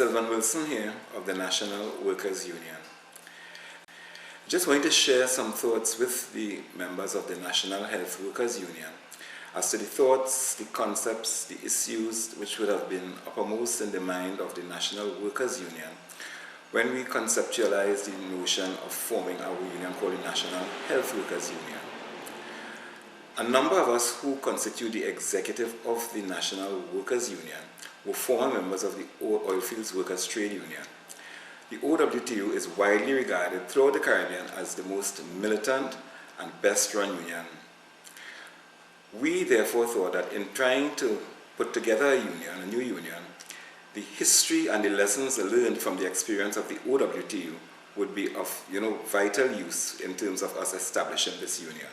Sylvan here of the National Workers Union. Just wanting to share some thoughts with the members of the National Health Workers Union as to the thoughts, the concepts, the issues which would have been uppermost in the mind of the National Workers Union when we conceptualized the notion of forming our union called the National Health Workers Union. A number of us who constitute the executive of the National Workers Union were former members of the Oilfields Workers Trade Union. The OWTU is widely regarded throughout the Caribbean as the most militant and best-run union. We therefore thought that in trying to put together a new union, the history and the lessons learned from the experience of the OWTU would be of vital use in terms of us establishing this union.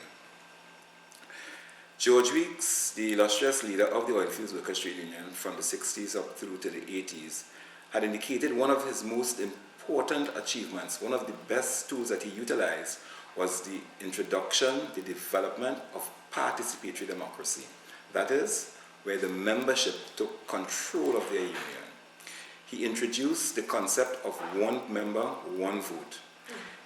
George Weeks, the illustrious leader of the Oilfields Workers Trade Union from the 60s up through to the 80s, had indicated one of his most important achievements, one of the best tools that he utilized, was the introduction, the development of participatory democracy. That is, where the membership took control of their union. He introduced the concept of one member, one vote.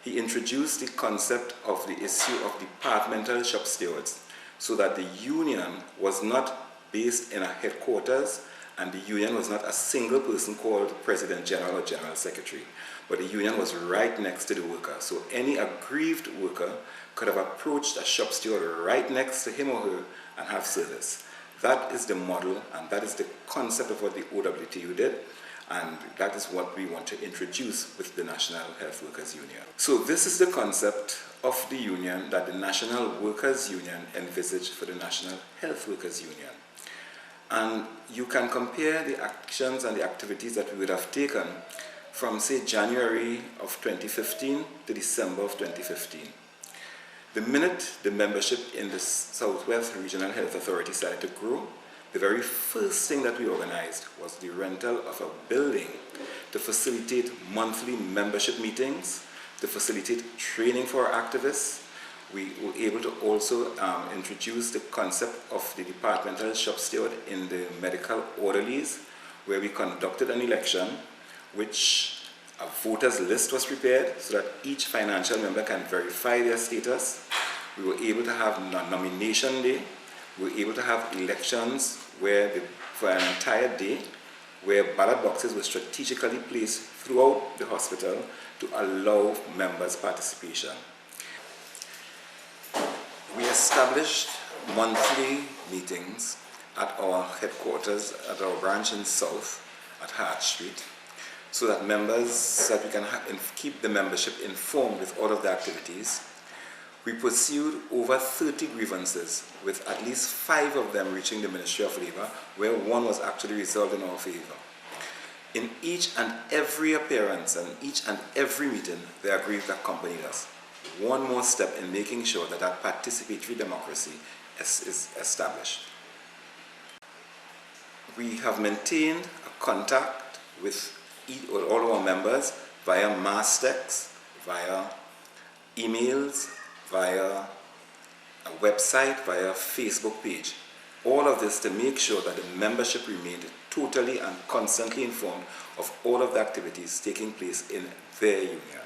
He introduced the concept of the issue of departmental shop stewards, so that the union was not based in a headquarters and the union was not a single person called President General or General Secretary, but the union was right next to the worker. So any aggrieved worker could have approached a shop steward right next to him or her and have service. That is the model and that is the concept of what the OWTU did, and that is what we want to introduce with the National Health Workers Union. So this is the concept of the union that the National Workers Union envisaged for the National Health Workers Union. And you can compare the actions and the activities that we would have taken from, say, January of 2015 to December of 2015. The minute the membership in the Southwest Regional Health Authority started to grow, the very first thing that we organized was the rental of a building to facilitate monthly membership meetings, to facilitate training for our activists. We were able to also introduce the concept of the departmental shop steward in the medical orderlies, where we conducted an election, which a voters list was prepared so that each financial member can verify their status. We were able to have nomination day. We were able to have elections for an entire day, where ballot boxes were strategically placed throughout the hospital to allow members' participation. We established monthly meetings at our headquarters, at our branch in South, at Hart Street, so that we can keep the membership informed with all of the activities. We pursued over 30 grievances, with at least 5 of them reaching the Ministry of Labour, where one was actually resolved in our favour. In each and every appearance and each and every meeting, the aggrieved accompanied us. One more step in making sure that that participatory democracy is established. We have maintained a contact with all our members via mass texts, via emails, via a website, via a Facebook page. All of this to make sure that the membership remained totally and constantly informed of all of the activities taking place in their union.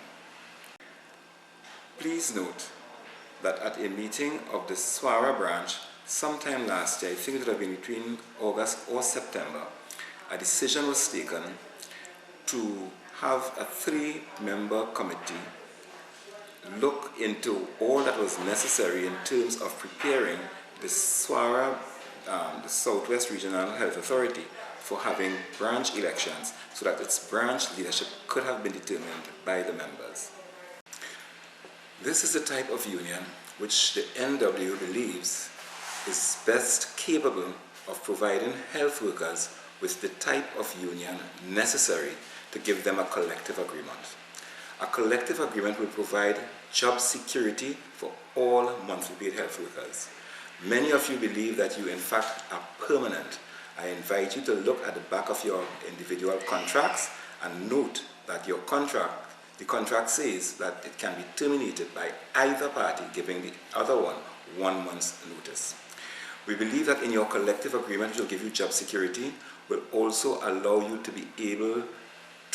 Please note that at a meeting of the Swrha branch sometime last year, I think it would have been between August or September, a decision was taken to have a 3-member committee look into all that was necessary in terms of preparing the Swrha, the Southwest Regional Health Authority, for having branch elections so that its branch leadership could have been determined by the members. This is the type of union which the NW believes is best capable of providing health workers with the type of union necessary to give them a collective agreement. A collective agreement will provide job security for all monthly paid health workers. Many of you believe that you in fact are permanent. I invite you to look at the back of your individual contracts and note that your contract, the contract says that it can be terminated by either party giving the other one 1 month's notice. We believe that in your collective agreement, which will give you job security, will also allow you to be able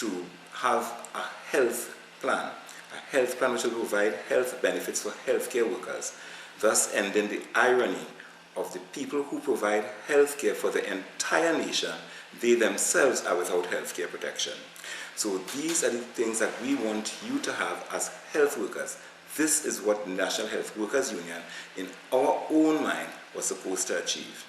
to have a health plan which will provide health benefits for healthcare workers, thus ending the irony of the people who provide healthcare for the entire nation, they themselves are without healthcare protection. So these are the things that we want you to have as health workers. This is what the National Health Workers Union, in our own mind, was supposed to achieve.